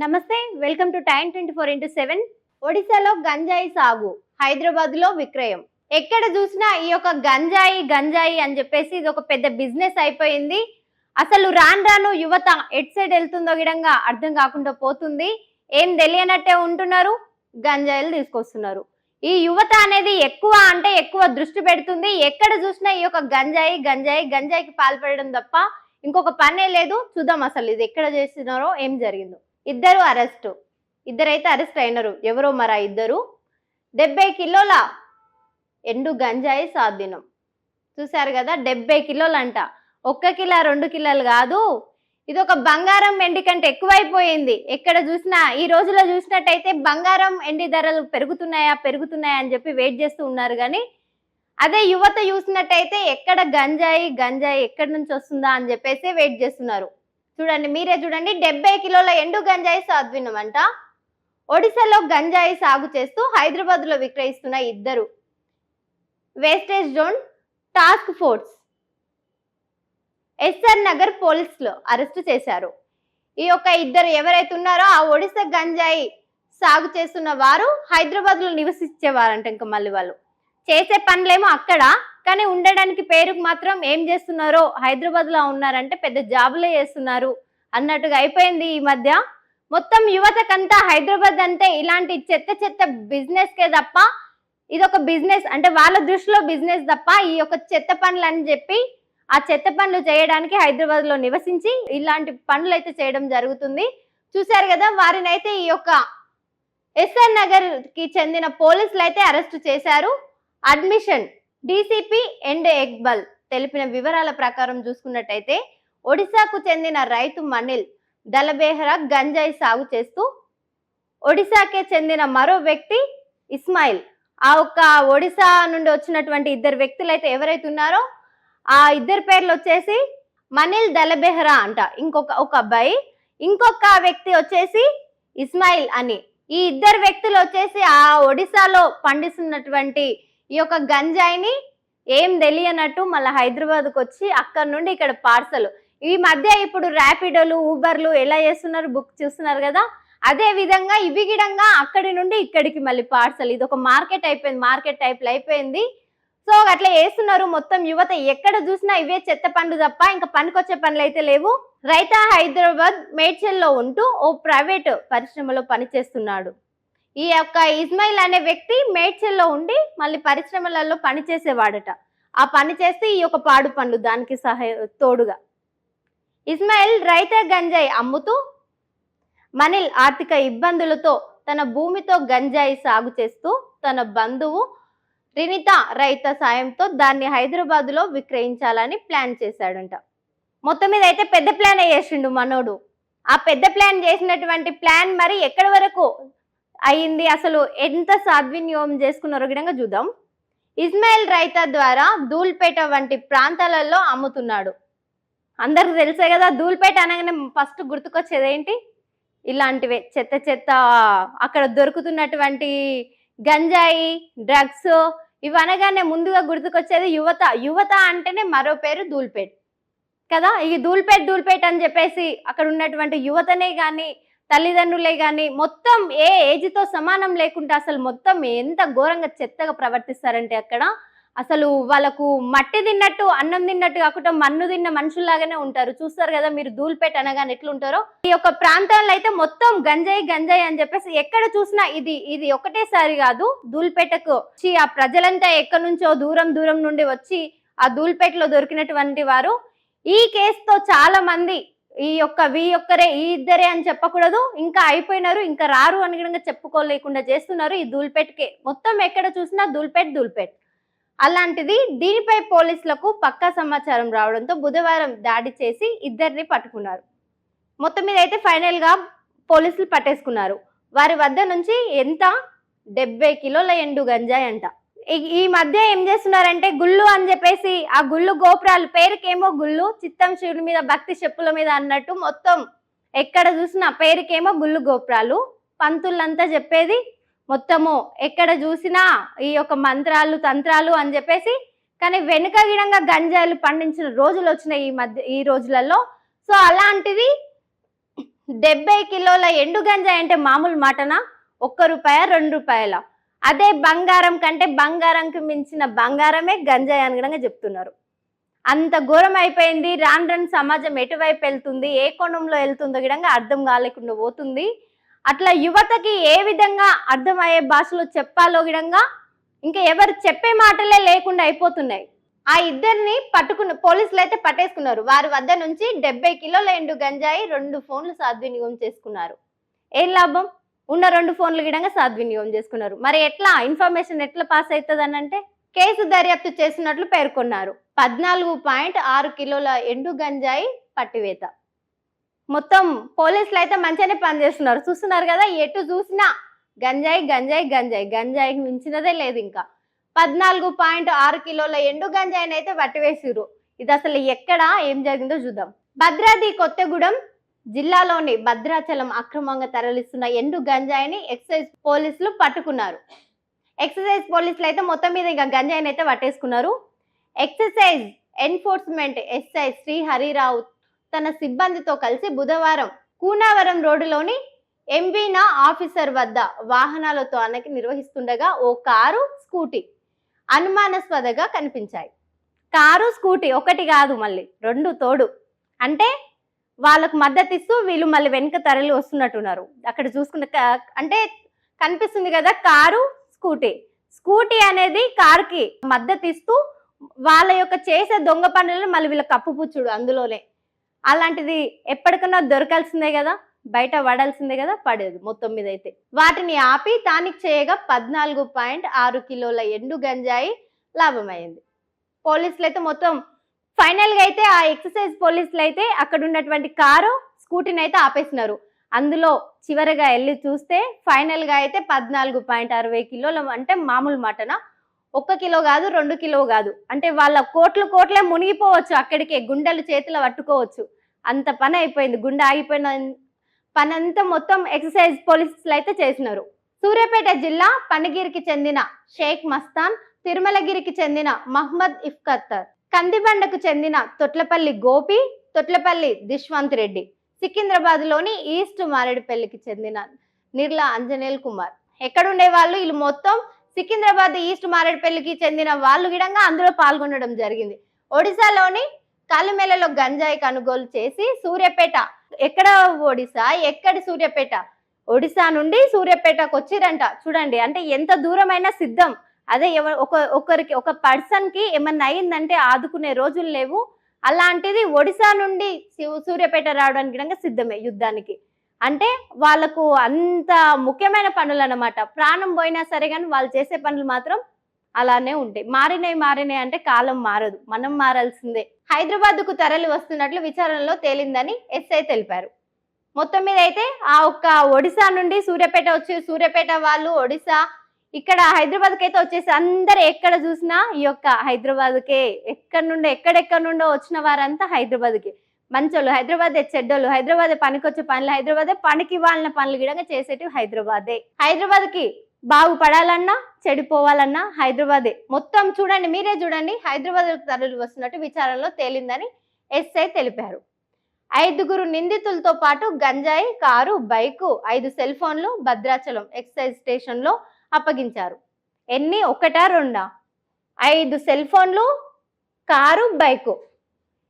నమస్తే, welcome to time 24x7. ఒడిశాలో గంజాయి సాగు, హైదరాబాద్ లో విక్రయం. ఎక్కడ చూసినా ఈ యొక్క గంజాయి అని చెప్పేసి ఇది ఒక పెద్ద బిజినెస్ అయిపోయింది. అసలు రాను యువత ఎట్ సైడ్ వెళ్తుందో గిడంగా అర్థం కాకుండా పోతుంది. ఏం తెలియనట్టే ఉంటున్నారు, గంజాయిలు తీసుకొస్తున్నారు. ఈ యువత అనేది ఎక్కువ దృష్టి పెడుతుంది. ఎక్కడ చూసినా ఈ యొక్క గంజాయికి పాల్పడడం తప్ప ఇంకొక పనే లేదు. చూద్దాం అసలు ఇది ఎక్కడ చేస్తున్నారో, ఏం జరిగిందో. ఇద్దరైతే అరెస్ట్ అయినారు. ఎవరో మరా ఇద్దరు 70 కిలోల ఎండు గంజాయి స్వాధీనం. చూసారు కదా, 70 కిలోలు అంట. 1 కిలో 2 కిలోలు కాదు, ఇది ఒక బంగారం ఎండి కంటే ఎక్కువైపోయింది. ఎక్కడ చూసినా ఈ రోజులో చూసినట్టయితే బంగారం ఎండి ధరలు పెరుగుతున్నాయా అని చెప్పి వెయిట్ చేస్తూ ఉన్నారు. కానీ అదే యువత చూసినట్టయితే ఎక్కడ గంజాయి ఎక్కడి నుంచి వస్తుందా అని చెప్పేసి వెయిట్ చేస్తున్నారు. చూడండి, మీరే చూడండి, 70 కిలోల ఎండు గంజాయి స్వాధీనం అంట. ఒడిశాలో గంజాయి సాగు చేస్తూ హైదరాబాద్ లో విక్రయిస్తున్న ఇద్దరు west zone task force SR Nagar పోలీసులు అరెస్టు చేశారు. ఈ యొక్క ఇద్దరు ఎవరైతే ఉన్నారో ఆ ఒడిశా గంజాయి సాగు చేస్తున్న వారు హైదరాబాద్ లో నివసించేవారంట. ఇంకా మళ్ళీ వాళ్ళు చేసే పనులేమో అక్కడ, కానీ ఉండడానికి పేరుకు మాత్రం ఏం చేస్తున్నారో హైదరాబాద్ లో ఉన్నారంటే పెద్ద జాబులే చేస్తున్నారు అన్నట్టుగా అయిపోయింది. ఈ మధ్య మొత్తం యువతకంతా హైదరాబాద్ అంటే ఇలాంటి చెత్త బిజినెస్ కే తప్ప, ఇదొక బిజినెస్ అంటే వాళ్ళ దృష్టిలో బిజినెస్ తప్ప ఈ యొక్క చెత్త పనులు అని చెప్పి ఆ చెత్త పనులు చేయడానికి హైదరాబాద్ లో నివసించి ఇలాంటి పనులు అయితే చేయడం జరుగుతుంది. చూశారు కదా, వారిని అయితే ఈ యొక్క ఎస్ఆర్ నగర్ కి చెందిన పోలీసులు అయితే అరెస్టు చేశారు. అడ్మిషన్ డీసీపీ ఎండ్ ఎక్బల్ తెలిపిన వివరాల ప్రకారం చూసుకున్నట్టయితే ఒడిశాకు చెందిన రైతు మనిల్ దలబేహరా గంజాయి సాగు చేస్తూ ఒడిశాకే చెందిన మరో వ్యక్తి ఇస్మాయిల్, ఆ ఒక్క ఒడిశా నుండి వచ్చినటువంటి ఇద్దరు వ్యక్తులు అయితే ఎవరైతే ఉన్నారో ఆ ఇద్దరు పేర్లు వచ్చేసి మనిల్ దలబేహరా అంట. ఒక అబ్బాయి, ఇంకొక వ్యక్తి వచ్చేసి ఇస్మాయిల్ అని. ఈ ఇద్దరు వ్యక్తులు వచ్చేసి ఆ ఒడిశాలో పండిస్తున్నటువంటి ఈ యొక్క గంజాయిని ఏం తెలియనట్టు మళ్ళీ హైదరాబాద్కి వచ్చి అక్కడ నుండి ఇక్కడ పార్సల్. ఈ మధ్య ఇప్పుడు ర్యాపిడోలు, ఊబర్లు ఎలా చేస్తున్నారు, బుక్ చూస్తున్నారు కదా, అదే విధంగా ఇవి గిడంగా అక్కడి నుండి ఇక్కడికి మళ్ళీ పార్సల్. ఇది ఒక మార్కెట్ అయిపోయింది, మార్కెట్ టైప్లో అయిపోయింది. సో అట్లా చేస్తున్నారు. మొత్తం యువత ఎక్కడ చూసినా ఇవే చెత్త పనులు తప్ప ఇంకా పనికొచ్చే పనులు అయితే లేవు. రైతా హైదరాబాద్ మేడ్చల్లో ఉంటూ ఓ ప్రైవేట్ పరిశ్రమలో పనిచేస్తున్నాడు. ఈ యొక్క ఇస్మాయిల్ అనే వ్యక్తి మేడ్చల్లో ఉండి మళ్ళీ పరిశ్రమలలో పనిచేసేవాడట. ఆ పని చేస్తే ఈ యొక్క పాడు పనులు దానికి తోడుగా ఇస్మాయిల్ రైతా గంజాయి అమ్ముతూ మనిల్ ఆర్థిక ఇబ్బందులతో తన భూమితో గంజాయి సాగు చేస్తూ తన బంధువు రినిత రైత సాయంతో దాన్ని హైదరాబాద్ లో విక్రయించాలని ప్లాన్ చేశాడంట. మొత్తం మీద అయితే పెద్ద ప్లాన్ చేసిండు మనోడు. ఆ పెద్ద ప్లాన్ చేసినటువంటి ప్లాన్ మరి ఎక్కడి వరకు అయింది, అసలు ఎంత సద్వినియోగం చేసుకున్నారో గిడంగా చూద్దాం. ఇస్మాయిల్ రైతా ద్వారా ధూల్పేట వంటి ప్రాంతాలలో అమ్ముతున్నాడు. అందరికి తెలిసే కదా, ధూల్పేట అనగానే ఫస్ట్ గుర్తుకొచ్చేది ఏంటి, ఇలాంటివే చెత్త అక్కడ దొరుకుతున్నటువంటి గంజాయి, డ్రగ్స్, ఇవి అనగానే ముందుగా గుర్తుకొచ్చేది యువత అంటేనే మరో పేరు ధూల్పేట్ కదా. ఈ ధూల్పేట్ అని చెప్పేసి అక్కడ ఉన్నటువంటి యువతనే కానీ తల్లిదండ్రులే కానీ మొత్తం ఏ ఏజ్ తో సమానం లేకుండా అసలు మొత్తం ఎంత ఘోరంగా చెత్తగా ప్రవర్తిస్తారంటే అక్కడ అసలు వాళ్ళకు మట్టి తిన్నట్టు అన్నం తిన్నట్టు కాకుండా మన్ను తిన్న మనుషుల్లాగానే ఉంటారు. చూస్తారు కదా మీరు ధూల్పేట అనగానే ఎట్లుంటారో. ఈ యొక్క ప్రాంతాల్లో అయితే మొత్తం గంజాయి అని చెప్పేసి ఎక్కడ చూసినా ఇది ఒకటేసారి కాదు. ధూల్పేటకు వచ్చి ఆ ప్రజలంతా ఎక్కడి నుంచో దూరం నుండి వచ్చి ఆ ధూల్పేటలో దొరికినటువంటి వారు ఈ కేసుతో చాలా మంది ఈ ఇద్దరే అని చెప్పకూడదు, ఇంకా అయిపోయినారు, ఇంకా రారు అని కూడా చెప్పుకోలేకుండా చేస్తున్నారు. ఈ ధూల్పేట్కే మొత్తం ఎక్కడ చూసినా ధూల్పేట్. అలాంటిది దీనిపై పోలీసులకు పక్కా సమాచారం రావడంతో బుధవారం దాడి చేసి ఇద్దరిని పట్టుకున్నారు. మొత్తం మీద అయితే ఫైనల్ గా పోలీసులు పట్టేసుకున్నారు. వారి వద్ద నుంచి ఎంత 70 కిలోల ఎండు గంజాయి అంట. ఈ మధ్య ఏం చేస్తున్నారంటే గుళ్ళు అని చెప్పేసి ఆ గుళ్ళు గోపురాలు పేరుకేమో గుళ్ళు, చిత్తం శివుని మీద భక్తి చెప్పుల మీద అన్నట్టు మొత్తం ఎక్కడ చూసినా పేరుకేమో గుళ్ళు గోపురాలు, పంతులంతా చెప్పేది మొత్తము ఎక్కడ చూసినా ఈ యొక్క మంత్రాలు తంత్రాలు అని చెప్పేసి. కానీ వెనుక గిడంగా గంజాయిలు పండించిన రోజులు వచ్చినాయి ఈ రోజులలో. సో అలాంటిది 70 కిలోల ఎండు గంజాయి అంటే మామూలు మాటనా? ₹1 ₹2. అదే బంగారం కంటే బంగారంకి మించిన బంగారమే గంజాయి అని చెప్తున్నారు. అంత ఘోరం అయిపోయింది. రాను రాను సమాజం ఎటువైపు వెళ్తుంది, ఏ కోణంలో వెళ్తుందో గిడంగా అర్థం కాలేకుండా పోతుంది. అట్లా యువతకి ఏ విధంగా అర్థమయ్యే భాషలో చెప్పాలో గిడంగా ఇంకా ఎవరు చెప్పే మాటలే లేకుండా అయిపోతున్నాయి. ఆ ఇద్దరిని పోలీసులు అయితే పట్టేసుకున్నారు. వారి వద్ద నుంచి 70 కిలోల ఎండు గంజాయి, 2 ఫోన్లు సద్వినియోగం చేసుకున్నారు. ఏం లాభం? ఉన్న 2 ఫోన్లు గిడంగా సద్వినియోగం చేసుకున్నారు. మరి ఎట్లా ఇన్ఫర్మేషన్ ఎట్లా పాస్ అవుతుంది అంటే కేసు దర్యాప్తు చేసినట్లు పేర్కొన్నారు. 14.6 కిలోల ఎండు గంజాయి పట్టివేత. మొత్తం పోలీసులు అయితే మంచిగానే పనిచేస్తున్నారు. చూస్తున్నారు కదా, ఎటు చూసినా గంజాయి గంజాయి గంజాయి, గంజాయికి మించినదే లేదు. ఇంకా 14.6 కిలోల ఎండు గంజాయిని అయితే పట్టివేసిరు. ఇది అసలు ఎక్కడ ఏం జరిగిందో చూద్దాం. భద్రాద్రి కొత్తగూడెం జిల్లాలోని భద్రాచలం అక్రమంగా తరలిస్తున్న ఎండు గంజాయిని ఎక్సైజ్ పోలీసులు పట్టుకున్నారు. ఎక్సైజ్ పోలీసులు అయితే మొత్తం మీద ఇంకా గంజాయిని అయితే పట్టేసుకున్నారు. Excise enforcement SI Shri Harirao తన సిబ్బందితో కలిసి బుధవారం కూనావరం రోడ్డులోని ఎంబీనా ఆఫీసర్ వద్ద వాహనాలతో తనిఖీ నిర్వహిస్తుండగా ఓ కారు, స్కూటీ అనుమానాస్పదంగా కనిపించాయి. కారు, స్కూటీ ఒకటి కాదు, మళ్ళీ 2 తోడు. అంటే వాళ్ళకు మద్దతు ఇస్తూ వీళ్ళు మళ్ళీ వెనుక తరలి వస్తున్నట్టున్నారు. అక్కడ చూసుకున్న అంటే కనిపిస్తుంది కదా కారు, స్కూటీ. స్కూటీ అనేది కారుకి మద్దతు ఇస్తూ వాళ్ళ యొక్క చేసే దొంగ పనులను మళ్ళీ వీళ్ళ కప్పుపుచ్చుడు అందులోనే. అలాంటిది ఎప్పటికన్నా దొరకాల్సిందే కదా, బయట పడాల్సిందే కదా, పడేది. మొత్తం మీద అయితే వాటిని ఆపి తానిక్ చేయగా 14.6 కిలోల ఎండు గంజాయి లాభమైంది. పోలీసులు అయితే మొత్తం ఫైనల్ గా అయితే ఆ ఎక్సైజ్ పోలీసులు అయితే అక్కడ ఉన్నటువంటి కారు, స్కూటీని అయితే ఆపేసినారు. అందులో చివరిగా వెళ్ళి చూస్తే ఫైనల్ గా అయితే 14.60 కిలోల అంటే మామూలు మాటనా? 1 కిలో కాదు, 2 కిలో కాదు. అంటే వాళ్ళ కోట్లే మునిగిపోవచ్చు, అక్కడికే గుండెలు చేతిలో పట్టుకోవచ్చు. అంత పని అయిపోయింది. గుండె ఆగిపోయిన పని అంతా మొత్తం ఎక్సైజ్ పోలీసులు అయితే చేసినారు. సూర్యాపేట జిల్లా పనిగిరికి చెందిన షేక్ మస్తాన్, తిరుమలగిరికి చెందిన మహమ్మద్ ఇఫ్కత్తర్, కందిబండకు చెందిన తొట్లపల్లి గోపి, తొట్లపల్లి దిశ్వంత్ రెడ్డి, సికింద్రాబాద్ లోని ఈస్ట్ మారేడుపల్లికి చెందిన నిర్లా అంజనేల్ కుమార్ ఎక్కడుండే వాళ్ళు వీళ్ళు మొత్తం సికింద్రాబాద్ ఈస్ట్ మారేడుపల్లికి చెందిన వాళ్ళు గిడంగా అందులో పాల్గొనడం జరిగింది. ఒడిశాలోని కాలిమేలలో గంజాయి కొనుగోలు చేసి సూర్యాపేట, ఎక్కడ ఒడిశా, ఎక్కడి సూర్యాపేట, ఒడిశా నుండి సూర్యాపేటకు వచ్చిరంట. చూడండి, అంటే ఎంత దూరమైనా సిద్ధం. అదే ఒకరికి ఒక పర్సన్ కి ఏమన్నా అయిందంటే ఆదుకునే రోజులు లేవు. అలాంటిది ఒడిశా నుండి సూర్యాపేట రావడానికి గిడంగా సిద్ధమే యుద్ధానికి. అంటే వాళ్ళకు అంత ముఖ్యమైన పనులు అన్నమాట. ప్రాణం పోయినా సరే కానీ వాళ్ళు చేసే పనులు మాత్రం అలానే ఉంటాయి. మారినాయి అంటే కాలం మారదు, మనం మారాల్సిందే. హైదరాబాద్ కు తరలి వస్తున్నట్లు విచారణలో తేలిందని ఎస్ఐ తెలిపారు. మొత్తం మీద అయితే ఆ ఒక్క ఒడిశా నుండి సూర్యాపేట వచ్చి, సూర్యాపేట వాళ్ళు ఒడిశా ఇక్కడ హైదరాబాద్కి అయితే వచ్చేసి అందరు ఎక్కడ చూసినా ఈ యొక్క హైదరాబాద్కే, ఎక్కడెక్కడ నుండో వచ్చిన వారంతా హైదరాబాద్కి. మంచోళ్ళు హైదరాబాదే, చెడ్డోళ్ళు హైదరాబాదే, పనికొచ్చే పనులు హైదరాబాదే, పనికి వాళ్ళ పనులు గిడంగా చేసేటివి హైదరాబాదే. హైదరాబాద్కి బాగుపడాలన్నా చెడిపోవాలన్నా హైదరాబాదే. మొత్తం చూడండి, మీరే చూడండి, హైదరాబాద్ తరలి వస్తున్నట్టు విచారణలో తేలిందని ఎస్ఐ తెలిపారు. 5 నిందితులతో పాటు గంజాయి, కారు, బైకు, 5 సెల్ ఫోన్లు భద్రాచలం ఎక్సైజ్ స్టేషన్ లో అప్పగించారు. ఎన్ని? 1, 2? 5 సెల్ ఫోన్లు, కారు, బైకు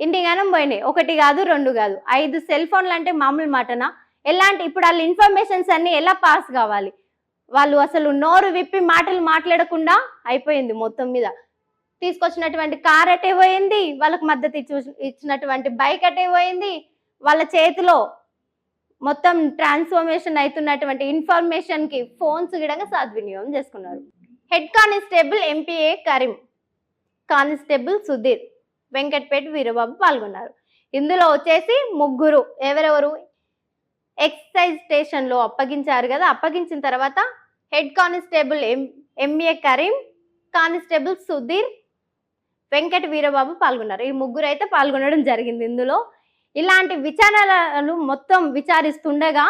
ఇంటిగానం పోయినాయి. 1 కాదు, 2 కాదు, 5 సెల్ ఫోన్లు అంటే మామూలు మాటనా? ఎలాంటి ఇప్పుడు వాళ్ళ ఇన్ఫర్మేషన్స్ అన్ని ఎలా పాస్ కావాలి? వాళ్ళు అసలు నోరు విప్పి మాటలు మాట్లాడకుండా అయిపోయింది. మొత్తం మీద తీసుకొచ్చినటువంటి కార్ అటే పోయింది, వాళ్ళకు మద్దతు ఇచ్చినటువంటి బైక్ అటే పోయింది, వాళ్ళ చేతిలో మొత్తం ట్రాన్స్ఫర్మేషన్ అవుతున్నటువంటి ఇన్ఫర్మేషన్ కి ఫోన్స్ గిడంగా సద్వినియోగం చేసుకున్నారు. Head constable MPA Kareem, constable Sudheer, Venkatpet Veerababu పాల్గొన్నారు. ఇందులో వచ్చేసి 3 ఎవరెవరు ఎక్సైజ్ స్టేషన్ లో అప్పగించారు కదా. అప్పగించిన తర్వాత head constable MA Karim, constable Sudheer, Venkata Veerababu పాల్గొన్నారు. ఈ 3 అయితే పాల్గొనడం జరిగింది. ఇందులో ఇలాంటి విచారణలు మొత్తం విచారిస్తుండగా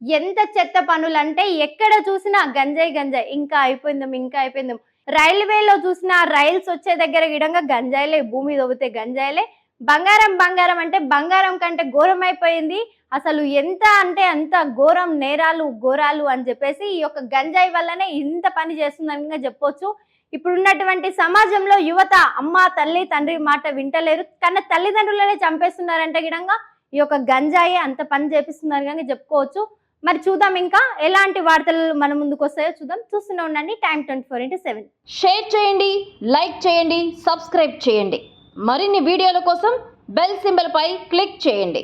ఎంత చెత్త పనులు అంటే ఎక్కడ చూసినా గంజాయి, ఇంకా అయిపోయిందాం. రైల్వేలో చూసినా రైల్స్ వచ్చే దగ్గర గిడంగా గంజాయిలే, భూమి దొబ్బితే గంజాయిలే, బంగారం బంగారం అంటే బంగారం కంటే ఘోరమైపోయింది. అసలు ఎంత అంటే అంత ఘోరం, నేరాలు ఘోరాలు అని చెప్పేసి ఈ యొక్క గంజాయి వల్లనే ఇంత పని చేస్తుందని చెప్పొచ్చు. ఇప్పుడున్నటువంటి సమాజంలో యువత అమ్మ తల్లి తండ్రి మాట వింటలేరు, కన్నా తల్లిదండ్రులనే చంపేస్తున్నారంటే గిడంగా ఈ యొక్క గంజాయి అంత పని చేపిస్తున్నారు కానీ చెప్పుకోవచ్చు. మరి చూద్దాం ఇంకా ఎలాంటి వార్తలు మన ముందుకు వస్తాయో చూద్దాం. చూస్తూనే ఉండండి టైమ్ 24/7. షేర్ చేయండి, లైక్ చేయండి, సబ్స్క్రైబ్ చేయండి. మరిన్ని వీడియోల కోసం బెల్ సింబల్ పై క్లిక్ చేయండి.